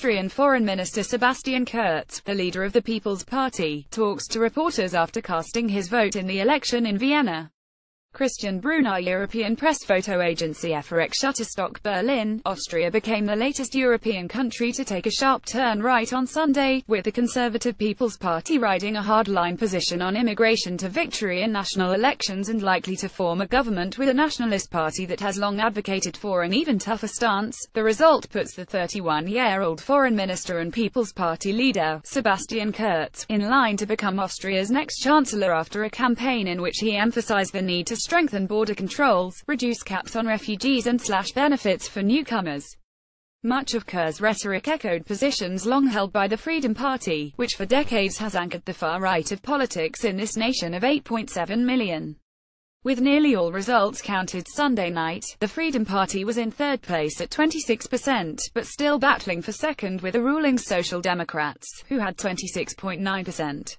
Austrian Foreign Minister Sebastian Kurz, the leader of the People's Party, talks to reporters after casting his vote in the election in Vienna. Christian Brunner, European press photo agency FRX Shutterstock Berlin. Austria became the latest European country to take a sharp turn right on Sunday, with the Conservative People's Party riding a hardline position on immigration to victory in national elections and likely to form a government with a nationalist party that has long advocated for an even tougher stance. The result puts the 31-year-old foreign minister and People's Party leader, Sebastian Kurz, in line to become Austria's next chancellor after a campaign in which he emphasized the need to strengthen border controls, reduce caps on refugees and slash benefits for newcomers. Much of Kurz's rhetoric echoed positions long held by the Freedom Party, which for decades has anchored the far right of politics in this nation of 8.7 million. With nearly all results counted Sunday night, the Freedom Party was in third place at 26%, but still battling for second with the ruling Social Democrats, who had 26.9%.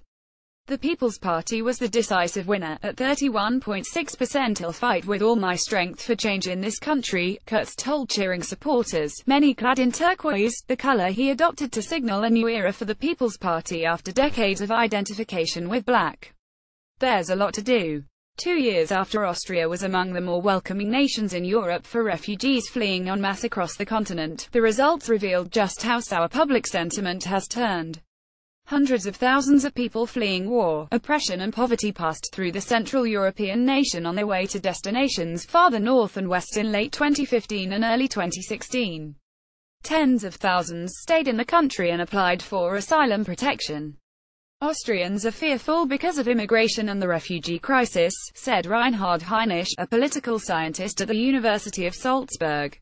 The People's Party was the decisive winner, at 31.6%. "I'll fight with all my strength for change in this country," Kurz told cheering supporters, many clad in turquoise, the color he adopted to signal a new era for the People's Party after decades of identification with black. There's a lot to do. 2 years after Austria was among the more welcoming nations in Europe for refugees fleeing en masse across the continent, the results revealed just how sour public sentiment has turned. Hundreds of thousands of people fleeing war, oppression and poverty passed through the Central European nation on their way to destinations farther north and west in late 2015 and early 2016. Tens of thousands stayed in the country and applied for asylum protection. Austrians are fearful because of immigration and the refugee crisis, said Reinhard Heinisch, a political scientist at the University of Salzburg.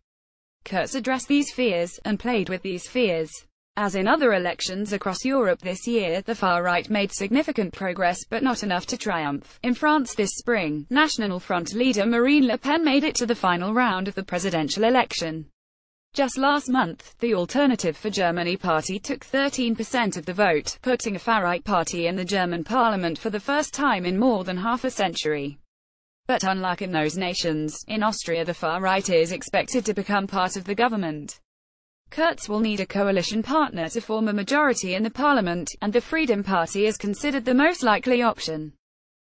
Kurz addressed these fears, and played with these fears. As in other elections across Europe this year, the far right made significant progress, but not enough to triumph. In France this spring, National Front leader Marine Le Pen made it to the final round of the presidential election. Just last month, the Alternative for Germany party took 13% of the vote, putting a far-right party in the German parliament for the first time in more than half a century. But unlike in those nations, in Austria the far right is expected to become part of the government. Kurz will need a coalition partner to form a majority in the parliament, and the Freedom Party is considered the most likely option.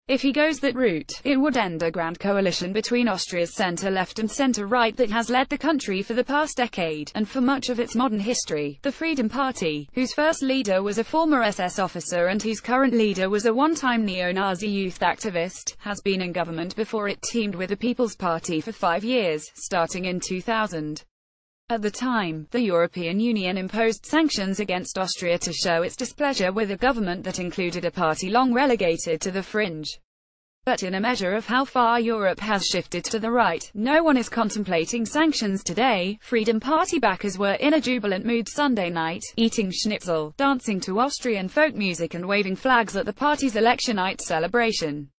If he goes that route, it would end a grand coalition between Austria's centre-left and centre-right that has led the country for the past decade, and for much of its modern history. The Freedom Party, whose first leader was a former SS officer and whose current leader was a one-time neo-Nazi youth activist, has been in government before it teamed with the People's Party for 5 years, starting in 2000. At the time, the European Union imposed sanctions against Austria to show its displeasure with a government that included a party long relegated to the fringe. But in a measure of how far Europe has shifted to the right, no one is contemplating sanctions today. Freedom Party backers were in a jubilant mood Sunday night, eating schnitzel, dancing to Austrian folk music and waving flags at the party's election night celebration.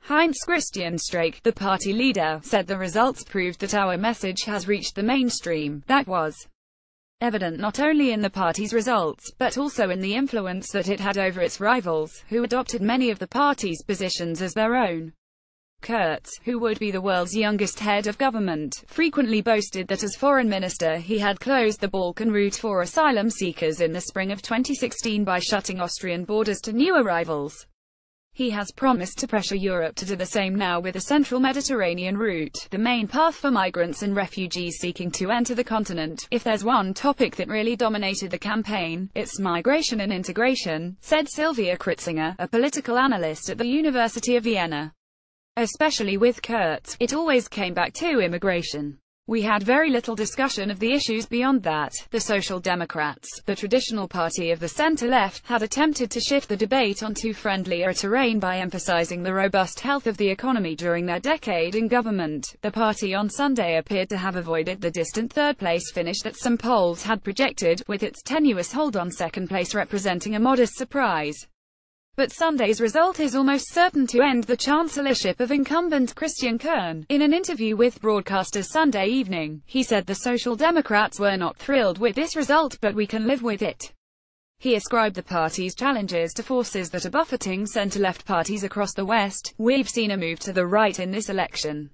Heinz Christian Streeck, the party leader, said the results proved that our message has reached the mainstream. That was evident not only in the party's results, but also in the influence that it had over its rivals, who adopted many of the party's positions as their own. Kurz, who would be the world's youngest head of government, frequently boasted that as foreign minister he had closed the Balkan route for asylum seekers in the spring of 2016 by shutting Austrian borders to new arrivals. He has promised to pressure Europe to do the same now with the central Mediterranean route, the main path for migrants and refugees seeking to enter the continent. If there's one topic that really dominated the campaign, it's migration and integration, said Sylvia Kritzinger, a political analyst at the University of Vienna. Especially with Kurz, it always came back to immigration. We had very little discussion of the issues beyond that. The Social Democrats, the traditional party of the centre-left, had attempted to shift the debate onto friendlier terrain by emphasizing the robust health of the economy during their decade in government. The party on Sunday appeared to have avoided the distant third-place finish that some polls had projected, with its tenuous hold on second place representing a modest surprise. But Sunday's result is almost certain to end the chancellorship of incumbent Christian Kern. In an interview with broadcasters Sunday evening, he said the Social Democrats were not thrilled with this result, but we can live with it. He ascribed the party's challenges to forces that are buffeting centre-left parties across the West. We've seen a move to the right in this election.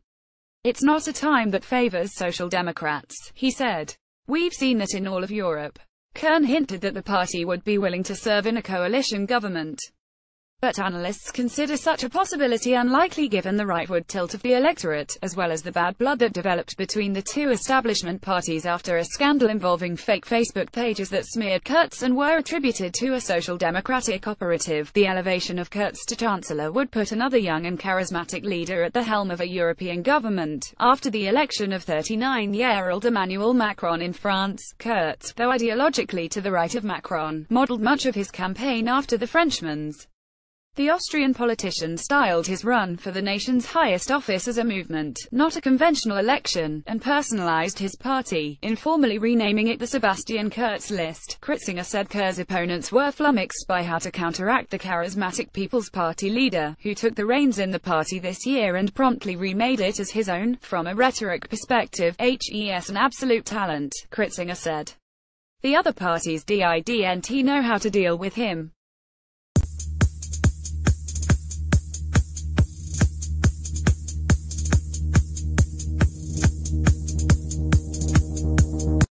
It's not a time that favours Social Democrats, he said. We've seen that in all of Europe. Kern hinted that the party would be willing to serve in a coalition government. But analysts consider such a possibility unlikely given the rightward tilt of the electorate, as well as the bad blood that developed between the two establishment parties after a scandal involving fake Facebook pages that smeared Kurz and were attributed to a social democratic operative. The elevation of Kurz to chancellor would put another young and charismatic leader at the helm of a European government. After the election of 39-year-old Emmanuel Macron in France, Kurz, though ideologically to the right of Macron, modelled much of his campaign after the Frenchman's. The Austrian politician styled his run for the nation's highest office as a movement, not a conventional election, and personalized his party, informally renaming it the Sebastian Kurz list. Kritzinger said Kurz's opponents were flummoxed by how to counteract the charismatic People's Party leader, who took the reins in the party this year and promptly remade it as his own. From a rhetoric perspective, HES an absolute talent, Kritzinger said. The other parties didn't know how to deal with him.